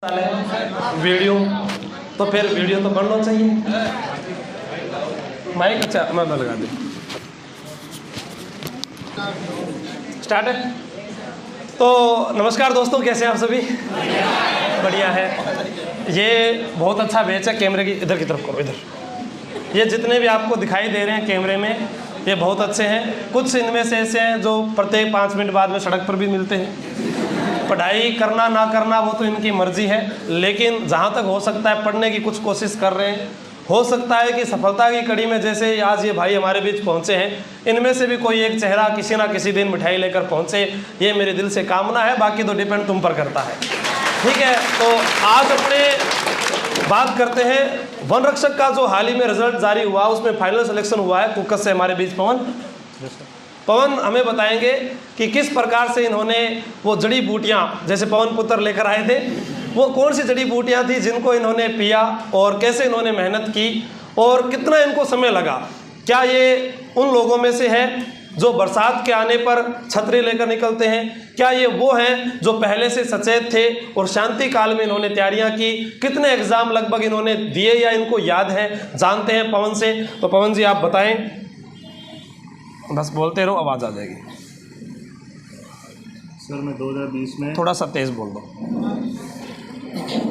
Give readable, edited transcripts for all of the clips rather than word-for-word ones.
Video तो फिर video तो बनना चाहिए। माइक अच्छा मैं लगा दूँ। स्टार्ट है। तो नमस्कार दोस्तों, कैसे हैं आप सभी? बढ़िया है। ये बहुत अच्छा बैच है। कैमरे की इधर की तरफ करो, इधर। ये जितने भी आपको दिखाई दे रहे हैं कैमरे में, ये बहुत अच्छे हैं। कुछ इनमें से ऐसे हैं जो प्रत्येक 5 मिनट बाद में सड़क पर भी मिलते हैं। पढ़ाई करना ना करना वो तो इनकी मर्जी है, लेकिन जहाँ तक हो सकता है पढ़ने की कुछ कोशिश कर रहे हैं। हो सकता है कि सफलता की कड़ी में जैसे आज ये भाई हमारे बीच पहुँचे हैं, इनमें से भी कोई एक चेहरा किसी ना किसी दिन मिठाई लेकर पहुँचे, ये मेरे दिल से कामना है। बाकी तो डिपेंड तुम पर करता है। ठीक है, तो आज अपने बात करते हैं वन रक्षक का जो हाल ही में रिजल्ट जारी हुआ, उसमें फाइनल सिलेक्शन हुआ है। कुक्कस से हमारे बीच पवन हमें बताएंगे कि किस प्रकार से इन्होंने वो जड़ी बूटियाँ, जैसे पवन पुत्र लेकर आए थे, वो कौन सी जड़ी बूटियाँ थी जिनको इन्होंने पिया और कैसे इन्होंने मेहनत की और कितना इनको समय लगा। क्या ये उन लोगों में से है जो बरसात के आने पर छतरी लेकर निकलते हैं? क्या ये वो हैं जो पहले से सचेत थे और शांति काल में इन्होंने तैयारियां की? कितने एग्जाम लगभग इन्होंने दिए या इनको याद है? जानते हैं पवन से। तो पवन जी आप बताएं। बस बोलते रहो, आवाज़ आ जाएगी। सर मैं 2020 में थोड़ा सा तेज़ बोल दो।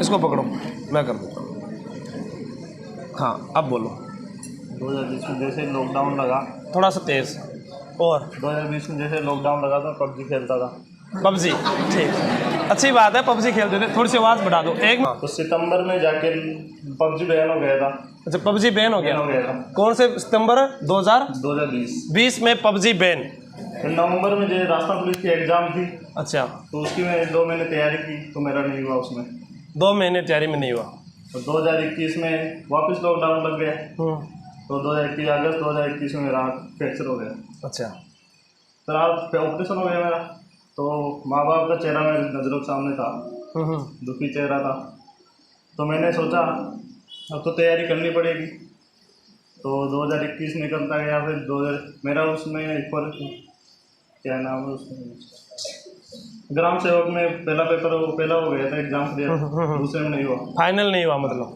इसको पकड़ो, मैं कर देता हूँ। हाँ अब बोलो। 2020 में जैसे लॉकडाउन लगा, थोड़ा सा तेज़। और 2020 में जैसे लॉकडाउन लगा था पबजी खेलता था। पबजी, ठीक, अच्छी बात है, पबजी खेलते थे। थोड़ी सी आवाज़ बढ़ा दो एक। तो सितंबर में जाके पबजी बैन हो गया था। अच्छा, पबजी बैन हो गया था। कौन से सितंबर 2020 में पबजी बैन। फिर नवंबर में जो राजस्थान पुलिस की एग्ज़ाम थी, अच्छा, तो उसकी मैं 2 महीने तैयारी की, तो मेरा नहीं हुआ उसमें। 2 महीने तैयारी में नहीं हुआ। तो 2021 में वापस लॉकडाउन लग गया। तो 2021 अगस्त 2021 में मेरा फ्रैक्चर हो गया। अच्छा, फिर आप ऑपरेशन हो गया मेरा। तो माँ बाप का चेहरा मेरे नज़रों के सामने था, दुखी चेहरा था। तो मैंने सोचा अब तो तैयारी करनी पड़ेगी। तो 2021 निकलता गया। फिर 2000 मेरा उसमें क्या नाम है उसमें, ग्राम सेवक में पहला पेपर पहला हो गया था, एग्जाम दिया, दूसरे में नहीं हुआ, फाइनल नहीं हुआ मतलब।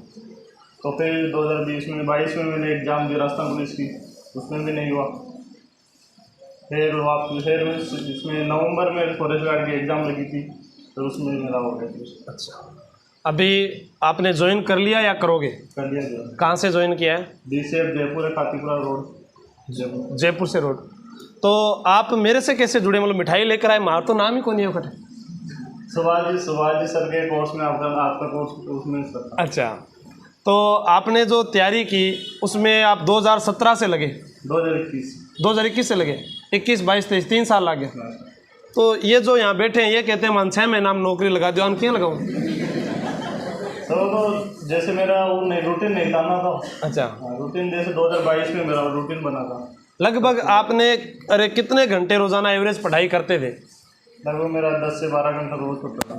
तो फिर 2022 में मैंने एग्जाम दिया राजस्थान पुलिस की, उसमें भी नहीं हुआ। फिर इसमें नवंबर में फॉरेस्ट गार्ड की एग्ज़ाम लगी थी, तो उसमें मेरा हो गया। अच्छा, अभी आपने ज्वाइन कर लिया या करोगे? कर लिया। कहाँ से ज्वाइन किया है? DCF जयपुर है, खातीपुरा रोड, जयपुर से रोड। तो आप मेरे से कैसे जुड़े? मतलब मिठाई लेकर आए, मार तो नाम ही कौन है? शिवाजी सर के कोर्स में आपका कोर्स उसमें सर। अच्छा, तो आपने जो तैयारी की उसमें आप 2017 से लगे? 2021 से लगे। 21, 22, 23 3 साल लगे। तो ये जो यहाँ बैठे हैं ये कहते हैं मान 6 महीना हम नौकरी लगा दो, हम क्यों लगाऊँ? तो जैसे मेरा वो नहीं रूटीन नहीं था ना, तो अच्छा, रूटीन जैसे 2022 में मेरा रूटीन बना था। लगभग आपने कितने घंटे रोजाना एवरेज पढ़ाई करते थे? लगभग मेरा 10 से 12 घंटा रोज पढ़ता था।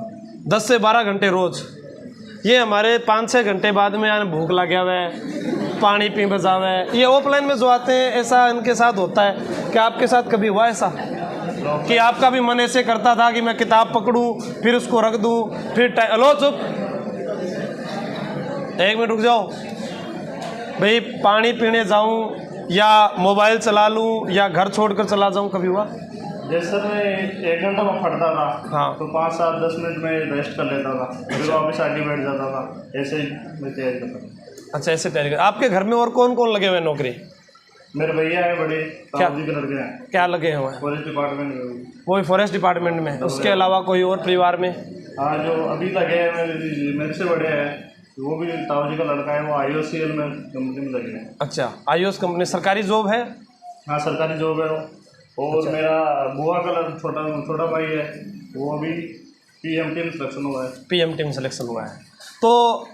10 से 12 घंटे रोज। ये हमारे 5-6 घंटे बाद में यानी भूख लग गया है, पानी पी बजावे। ये ऑफलाइन में जो आते हैं ऐसा इनके साथ होता है। क्या आपके साथ कभी हुआ ऐसा कि आपका भी मन ऐसे करता था कि मैं किताब पकड़ूं फिर उसको रख दूं, फिर हेलो चुप, 1 मिनट रुक जाओ भाई, पानी पीने जाऊं या मोबाइल चला लूं या घर छोड़कर चला जाऊं, कभी हुआ? जैसे मैं 1 घंटा में पढ़ता था, हाँ, तो 5, 7, 10 मिनट में रेस्ट कर लेता था, फिर वापस आगे बैठ जाता था। ऐसे ही मैं तैयारी करता था। अच्छा, ऐसे तैयारी कर। आपके घर में और कौन कौन लगे हुए हैं नौकरी? मेरे भैया है बड़े, ताऊजी के लड़के हैं। क्या लगे हुए हैं? फॉरेस्ट डिपार्टमेंट में। वो फॉरेस्ट डिपार्टमेंट में। उसके अलावा कोई और परिवार में? हाँ, जो अभी लगे हैं मेरे से बड़े हैं, वो भी ताऊजी का लड़का है, वो IOCL में कंपनी में लगे हैं। अच्छा, IOS कंपनी, सरकारी जॉब है? हाँ, सरकारी जॉब है वो। और अच्छा, मेरा बुआ का छोटा भाई है, वो अभी PMT में सिलेक्शन हुआ है। PMT में सिलेक्शन हुआ है। तो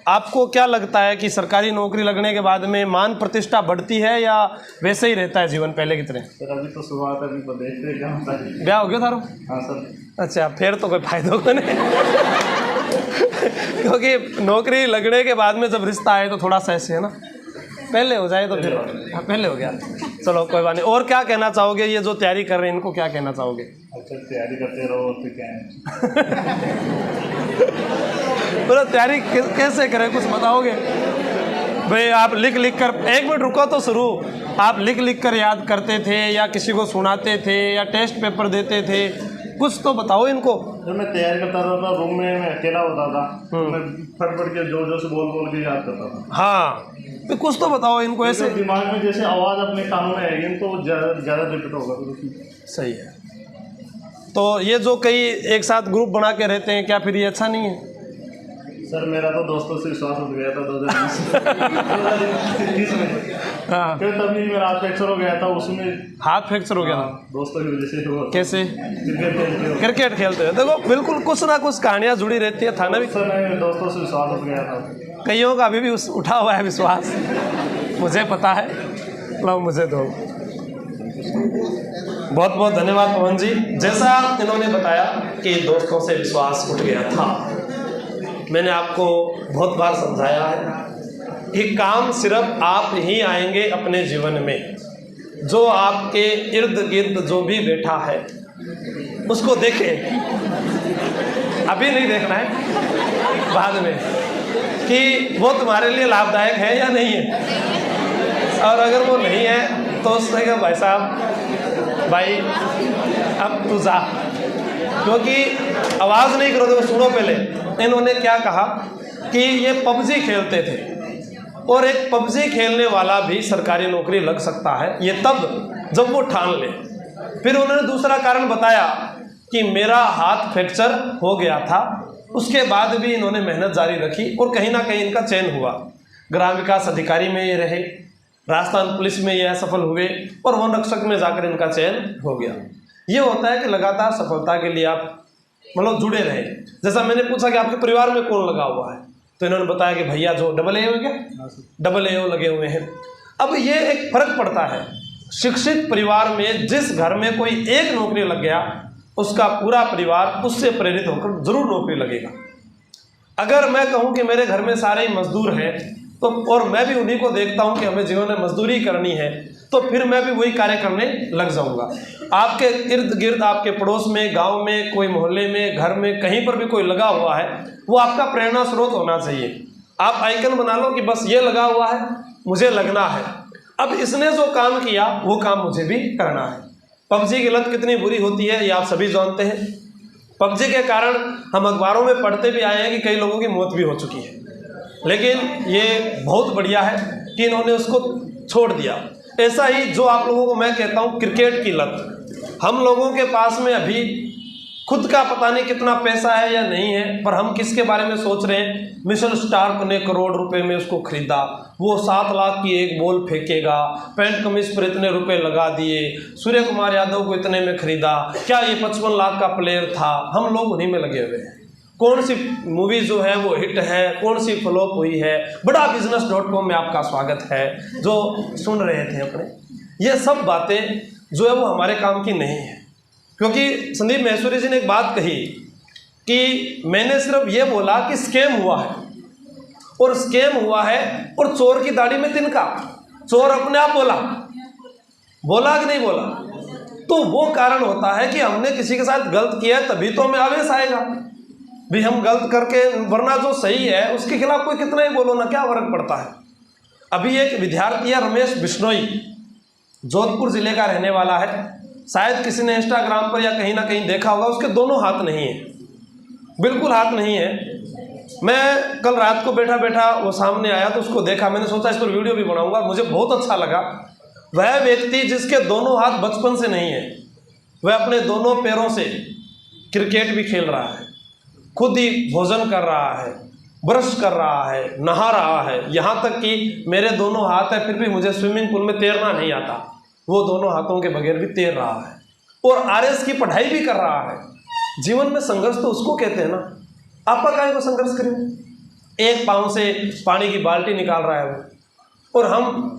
आपको क्या लगता है कि सरकारी नौकरी लगने के बाद में मान प्रतिष्ठा बढ़ती है या वैसे ही रहता है जीवन पहले की तरह? सर अभी तो शुरुआत है, अभी तो देखते हैं क्या होता है। ब्याह हो गया थारो? हाँ सर। अच्छा, फिर तो कोई फायदा को नहीं क्योंकि नौकरी लगने के बाद में जब रिश्ता आए तो थोड़ा सा ऐसे है ना, पहले हो जाए तो फिर पहले हो गया। चलो कोई बात नहीं। और क्या कहना चाहोगे, ये जो तैयारी कर रहे हैं इनको क्या कहना चाहोगे? अच्छा, तैयारी करते रहो, फिर क्या है बोला तैयारी कैसे करें, कुछ बताओगे? भाई आप लिख लिख कर, 1 मिनट रुको तो शुरू, आप लिख लिख कर याद करते थे या किसी को सुनाते थे या टेस्ट पेपर देते थे, कुछ तो बताओ इनको। जब मैं तैयारी करता था रूम में, मैं अकेला होता था, मैं फट के जोर जोर से बोल के याद करता था। हाँ तो कुछ तो बताओ इनको ऐसे। दिमाग में जैसे आवाज़ अपने कानों में आएगी तो ज़्यादा रिपीट होगा। सही है। तो ये जो कई एक साथ ग्रुप बना के रहते हैं, क्या फिर ये अच्छा नहीं है? सर मेरा तो दोस्तों से विश्वास उठ गया था 2020 में। हाँ फिर तभी मेरा हाथ फ्रैक्चर हो गया था, उसमें हाथ फ्रैक्चर हो गया था। दोस्तों की वजह से हुआ। कैसे? क्रिकेट खेलते हैं। देखो बिल्कुल कुछ ना कुछ कहानियाँ जुड़ी रहती है। थाना भी सर मेरे दोस्तों से विश्वास उठ गया था। कईयों का अभी भी उठा हुआ है विश्वास, मुझे पता है। लो मुझे दो। बहुत बहुत धन्यवाद पवन जी। जैसा इन्होंने बताया कि दोस्तों से विश्वास उठ गया था, मैंने आपको बहुत बार समझाया है कि काम सिर्फ आप ही आएंगे अपने जीवन में। जो आपके इर्द गिर्द जो भी बैठा है उसको देखें, अभी नहीं देखना है, बाद में, कि वो तुम्हारे लिए लाभदायक है या नहीं है। और अगर वो नहीं है तो उसने कहा भाई साहब, भाई अब तू जा, क्योंकि आवाज़ नहीं करो। तो सुनो पहले इन्होंने क्या कहा कि ये पबजी खेलते थे और एक पबजी खेलने वाला भी सरकारी नौकरी लग सकता है, ये तब जब वो ठान ले। फिर उन्होंने दूसरा कारण बताया कि मेरा हाथ फ्रैक्चर हो गया था, उसके बाद भी इन्होंने मेहनत जारी रखी और कहीं ना कहीं इनका चयन हुआ। ग्राम विकास अधिकारी में ये रहे, राजस्थान पुलिस में ये असफल हुए और वन रक्षक में जाकर इनका चयन हो गया। ये होता है कि लगातार सफलता के लिए आप मतलब जुड़े रहे। जैसा मैंने पूछा कि आपके परिवार में कौन लगा हुआ है, तो इन्होंने बताया कि भैया जो AA क्या AA लगे हुए हैं। अब ये एक फर्क पड़ता है, शिक्षित परिवार में जिस घर में कोई एक नौकरी लग गया उसका पूरा परिवार उससे प्रेरित होकर जरूर नौकरी लगेगा। अगर मैं कहूँ कि मेरे घर में सारे ही मजदूर हैं तो, और मैं भी उन्हीं को देखता हूँ कि हमें जीवन में मजदूरी करनी है, तो फिर मैं भी वही कार्य करने लग जाऊंगा। आपके इर्द गिर्द, आपके पड़ोस में, गांव में, कोई मोहल्ले में, घर में, कहीं पर भी कोई लगा हुआ है, वो आपका प्रेरणा स्रोत होना चाहिए। आप आइकन बना लो कि बस ये लगा हुआ है, मुझे लगना है। अब इसने जो काम किया वो काम मुझे भी करना है। पबजी की लत कितनी बुरी होती है ये आप सभी जानते हैं। पबजी के कारण हम अखबारों में पढ़ते भी आए हैं कि कई लोगों की मौत भी हो चुकी है, लेकिन ये बहुत बढ़िया है कि इन्होंने उसको छोड़ दिया। ऐसा ही जो आप लोगों को मैं कहता हूँ क्रिकेट की लत, हम लोगों के पास में अभी खुद का पता नहीं कितना पैसा है या नहीं है, पर हम किसके बारे में सोच रहे हैं? मिशेल स्टार्क ने करोड़ रुपए में उसको खरीदा, वो 7 लाख की एक बॉल फेंकेगा, पैंट कमीज पर इतने रुपए लगा दिए, सूर्य कुमार यादव को इतने में खरीदा, क्या ये 55 लाख का प्लेयर था? हम लोग उन्हीं में लगे हुए हैं। कौन सी मूवी जो है वो हिट है, कौन सी फ्लॉप हुई है, बड़ा business.com में आपका स्वागत है जो सुन रहे थे अपने। ये सब बातें जो है वो हमारे काम की नहीं है, क्योंकि संदीप महेश्वरी जी ने एक बात कही कि मैंने सिर्फ ये बोला कि स्कैम हुआ है, और स्कैम हुआ है और चोर की दाढ़ी में तिनका। चोर अपने आप बोला कि नहीं बोला? तो वो कारण होता है कि हमने किसी के साथ गलत किया है, तभी तो हमें आवेश आएगा भी हम गलत करके, वरना जो सही है उसके खिलाफ कोई कितना ही बोलो ना, क्या फर्क पड़ता है। अभी एक विद्यार्थी है रमेश बिश्नोई, जोधपुर जिले का रहने वाला है, शायद किसी ने इंस्टाग्राम पर या कहीं ना कहीं देखा होगा, उसके दोनों हाथ नहीं है, बिल्कुल हाथ नहीं है। मैं कल रात को बैठा बैठा वो सामने आया तो उसको देखा, मैंने सोचा इस पर वीडियो भी बनाऊंगा, मुझे बहुत अच्छा लगा। वह व्यक्ति जिसके दोनों हाथ बचपन से नहीं है, वह अपने दोनों पैरों से क्रिकेट भी खेल रहा है, खुद ही भोजन कर रहा है, ब्रश कर रहा है, नहा रहा है, यहाँ तक कि मेरे दोनों हाथ है फिर भी मुझे स्विमिंग पूल में तैरना नहीं आता, वो दोनों हाथों के बगैर भी तैर रहा है और RS की पढ़ाई भी कर रहा है। जीवन में संघर्ष तो उसको कहते हैं ना, आपका काहे को संघर्ष करें? एक पाँव से पानी की बाल्टी निकाल रहा है वो, और हम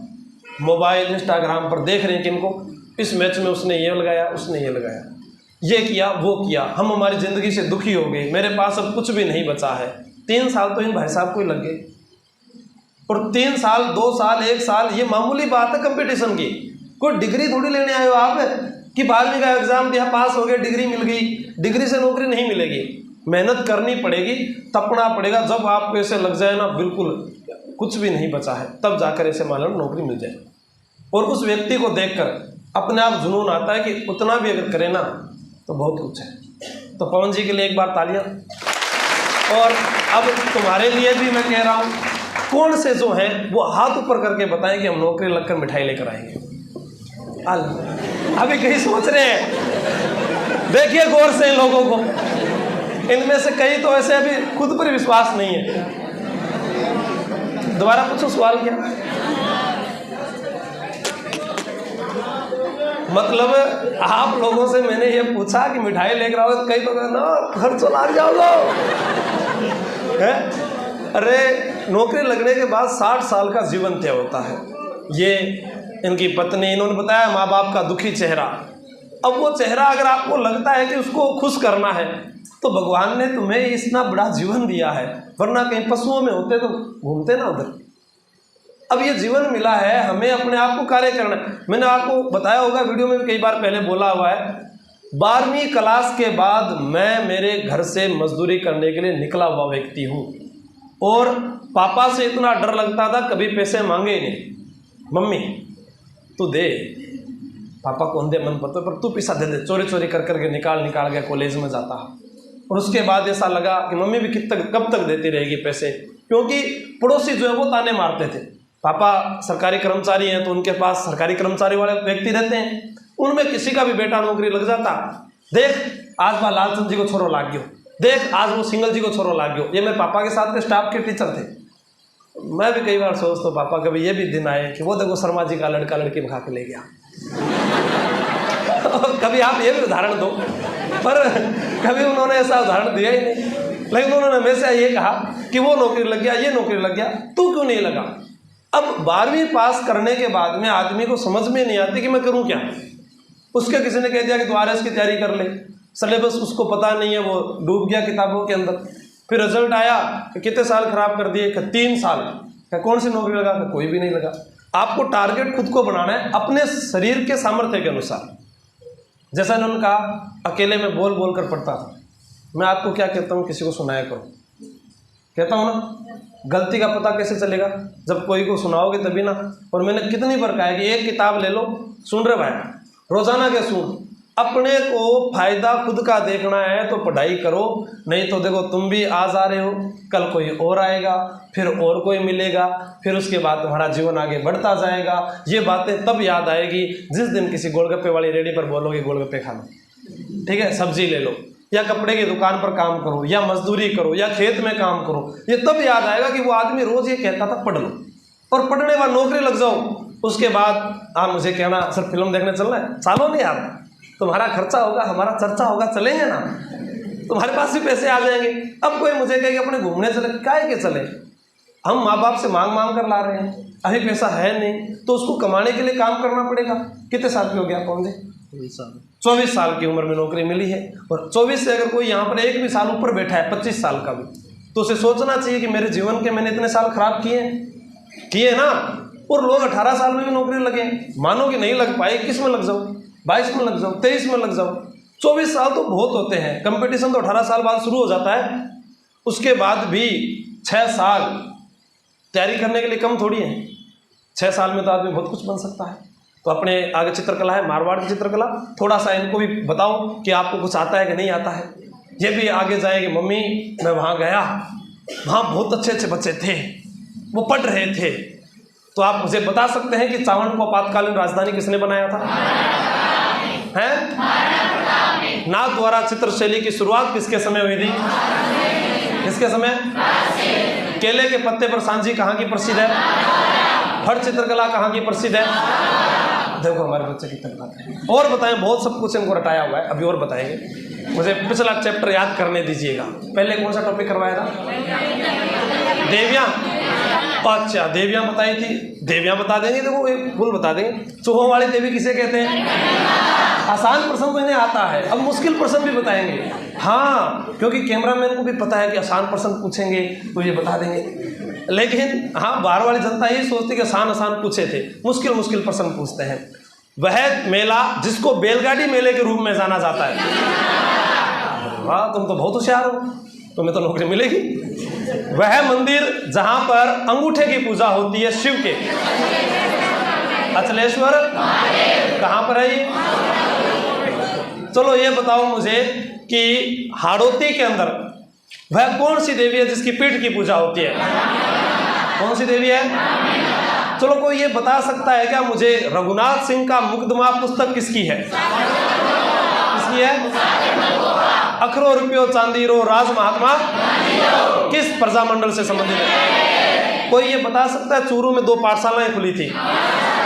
मोबाइल इंस्टाग्राम पर देख रहे हैं कि इनको इस मैच में उसने ये लगाया, उसने ये लगाया, ये किया, वो किया, हम हमारी ज़िंदगी से दुखी हो गए, मेरे पास अब कुछ भी नहीं बचा है। 3 साल तो इन भाई साहब को ही लग गए, और 3 साल, 2 साल, 1 साल ये मामूली बात है कंपटीशन की। कोई डिग्री थोड़ी लेने आए हो आप कि 12वीं का एग्जाम दिया, पास हो गए, डिग्री मिल गई। डिग्री से नौकरी नहीं मिलेगी। मेहनत करनी पड़ेगी, तपना पड़ेगा। जब आपको ऐसे लग जाए ना बिल्कुल कुछ भी नहीं बचा है, तब जाकर ऐसे मान लो नौकरी मिल जाए। और उस व्यक्ति को देखकर अपने आप जुनून आता है कि उतना भी अगर करे ना तो बहुत कुछ है। तो पवन जी के लिए एक बार तालियां। और अब तुम्हारे लिए भी मैं कह रहा हूँ, कौन से जो हैं वो हाथ ऊपर करके बताएं कि हम नौकरी लगकर मिठाई लेकर आएंगे। अभी कहीं सोच रहे हैं, देखिए गौर से इन लोगों को, इनमें से कई तो ऐसे अभी खुद पर विश्वास नहीं है। दोबारा पूछो सवाल क्या? मतलब आप लोगों से मैंने ये पूछा कि मिठाई लेकर आओ, कई तो ना खर्च लाग जाओगे है। अरे नौकरी लगने के बाद 60 साल का जीवन तय होता है। ये इनकी पत्नी, इन्होंने बताया माँ बाप का दुखी चेहरा। अब वो चेहरा अगर आपको लगता है कि उसको खुश करना है तो भगवान ने तुम्हें इतना बड़ा जीवन दिया है, वरना कहीं पशुओं में होते तो घूमते ना उधर। अब ये जीवन मिला है, हमें अपने आप को कार्य करना है। मैंने आपको बताया होगा, वीडियो में भी कई बार पहले बोला हुआ है, 12वीं क्लास के बाद मैं मेरे घर से मजदूरी करने के लिए निकला हुआ व्यक्ति हूँ। और पापा से इतना डर लगता था, कभी पैसे मांगे ही नहीं। मम्मी तू दे, पापा कौन दे मन पता, पर तू पैसा दे दे, चोरी चोरी कर करके निकाल के कॉलेज में जाता। और उसके बाद ऐसा लगा कि मम्मी भी कब तक देती रहेगी पैसे, क्योंकि पड़ोसी जो है वो ताने मारते थे। पापा सरकारी कर्मचारी हैं तो उनके पास सरकारी कर्मचारी वाले व्यक्ति रहते हैं, उनमें किसी का भी बेटा नौकरी लग जाता। देख आज वह लालचंद जी को छोरो लाग गयो, देख आज वो सिंगल जी को छोरो लाग गयो। ये मेरे पापा के साथ के स्टाफ के टीचर थे। मैं भी कई बार सोचता हूँ पापा कभी ये भी दिन आए कि वो देखो शर्मा जी का लड़का लड़की भगा के ले गया। कभी आप ये भी उदाहरण दो, पर कभी उन्होंने ऐसा उदाहरण दिया ही नहीं। लेकिन उन्होंने हमेशा ये कहा कि वो नौकरी लग गया, ये नौकरी लग गया, तू क्यों नहीं लगा। अब 12वीं पास करने के बाद में आदमी को समझ में नहीं आती कि मैं करूं क्या। उसके किसी ने कह दिया कि तू आरएस की तैयारी कर ले, सिलेबस उसको पता नहीं है, वो डूब गया किताबों के अंदर। फिर रिजल्ट आया कि कितने साल खराब कर दिए, 3 साल। क्या कौन सी नौकरी लगा? कोई भी नहीं लगा। आपको टारगेट खुद को बनाना है अपने शरीर के सामर्थ्य के अनुसार। जैसा इन्होंने कहा अकेले में बोल बोल कर पढ़ता था। मैं आपको क्या कहता हूँ, किसी को सुनाया करो, कहता हूँ ना। गलती का पता कैसे चलेगा? जब कोई को सुनाओगे तभी ना। और मैंने कितनी बार कहा है कि एक किताब ले लो, सुन रहे भाई, रोजाना के सुन। अपने को फायदा खुद का देखना है तो पढ़ाई करो, नहीं तो देखो तुम भी आज आ रहे हो, कल कोई और आएगा, फिर और कोई मिलेगा, फिर उसके बाद तुम्हारा जीवन आगे बढ़ता जाएगा। ये बातें तब याद आएगी जिस दिन किसी गोलगप्पे वाली रेडी पर बोलोगे गोलगप्पे खा लो, ठीक है, सब्जी ले लो, या कपड़े की दुकान पर काम करो, या मजदूरी करो, या खेत में काम करो। ये तब याद आएगा कि वो आदमी रोज ये कहता था पढ़ लो, और पढ़ने बाद नौकरी लग जाओ। उसके बाद आप मुझे कहना सर फिल्म देखने चलना है, चलो नहीं यार, तुम्हारा खर्चा होगा, हमारा चर्चा होगा, चलेंगे ना, तुम्हारे पास भी पैसे आ जाएंगे। अब कोई मुझे कहेगा अपने घूमने चले, काहे के चले, हम माँ बाप से मांग मांग कर ला रहे हैं, अभी पैसा है नहीं, तो उसको कमाने के लिए काम करना पड़ेगा। कितने साल के हो गया कौन जी? 24 साल की उम्र में नौकरी मिली है। और 24 से अगर कोई यहाँ पर एक भी साल ऊपर बैठा है, 25 साल का भी, तो उसे सोचना चाहिए कि मेरे जीवन के मैंने इतने साल खराब किए ना। और लोग 18 साल में भी नौकरी लगे, मानो कि नहीं लग पाए, किस में लग जाओ, 22 में लग जाओ, 23 में लग जाओ, 24 साल तो बहुत होते हैं। कंपटीशन तो 18 साल बाद शुरू हो जाता है। उसके बाद भी 6 साल तैयारी करने के लिए कम थोड़ी है। 6 साल में तो आदमी बहुत कुछ बन सकता है। तो अपने आगे चित्रकला है, मारवाड़ की चित्रकला, थोड़ा सा इनको भी बताओ कि आपको कुछ आता है कि नहीं आता है। ये भी आगे जाएंगे, मम्मी मैं वहाँ गया, वहाँ बहुत अच्छे अच्छे बच्चे थे, वो पढ़ रहे थे। तो आप मुझे बता सकते हैं कि चावंड को आपातकालीन राजधानी किसने बनाया था? हैं? नाथ द्वारा चित्रशैली की शुरुआत किसके समय हुई थी? किसके समय? केले के पत्ते पर सांझी कहाँ की प्रसिद्ध है? फट चित्रकला कहाँ की प्रसिद्ध है? देखो हमारे बच्चे कितने बताते हैं। और बताएं, बहुत सब कुछ इनको रटाया हुआ है, अभी और बताएंगे। मुझे पिछला चैप्टर याद करने दीजिएगा। पहले कौन सा टॉपिक करवाया था? देवियाँ। अच्छा, देवियाँ बताई थी, देवियाँ बता देंगे। देखो एक फूल बता देंगे। चूहों वाली देवी किसे कहते हैं? आसान प्रश्न तो इन्हें आता है, अब मुश्किल प्रश्न भी बताएंगे। हाँ, क्योंकि कैमरामैन को भी पता है कि आसान प्रश्न पूछेंगे तो ये बता देंगे। लेकिन हाँ, बाहर वाली जनता यही सोचती कि आसान पूछे थे, मुश्किल मुश्किल प्रश्न पूछते हैं। वह मेला जिसको बैलगाड़ी मेले के रूप में जाना जाता है, वाह, तुम तो बहुत होशियार हो, तुम्हें तो नौकरी मिलेगी। वह मंदिर जहां पर अंगूठे की पूजा होती है शिव के, अचलेश्वर कहाँ पर है ये? चलो ये बताओ मुझे कि हाड़ौती के अंदर वह कौन सी देवी है जिसकी पीठ की पूजा होती है? कौन सी देवी है? चलो कोई ये बता सकता है क्या मुझे, रघुनाथ सिंह का मुकदमा पुस्तक किसकी है? किसकी है? अखरो रुपयो चांदीरो राज महात्मा किस प्रजामंडल से संबंधित है? कोई ये बता सकता है? चूरू में 2 पाठशालाएं खुली थी,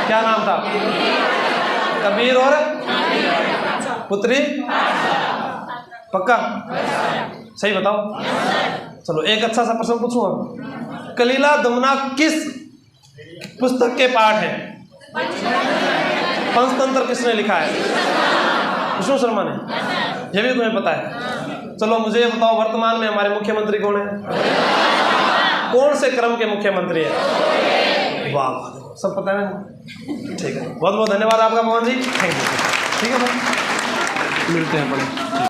क्या नाम था? कबीर और पुत्री? पक्का सही बताओ। चलो एक अच्छा सा प्रश्न पूछूंगा, कलीला दमना किस पुस्तक के पाठ है? पंचतंत्र किसने लिखा है? विष्णु शर्मा ने, ये भी तुम्हें पता है। चलो मुझे ये बताओ, वर्तमान में हमारे मुख्यमंत्री कौन है? कौन से क्रम के मुख्यमंत्री है? वाह, सब पता है ना? ठीक है, बहुत बहुत धन्यवाद आपका मोहन जी, थैंक यू। ठीक है, मिलते हैं बड़े।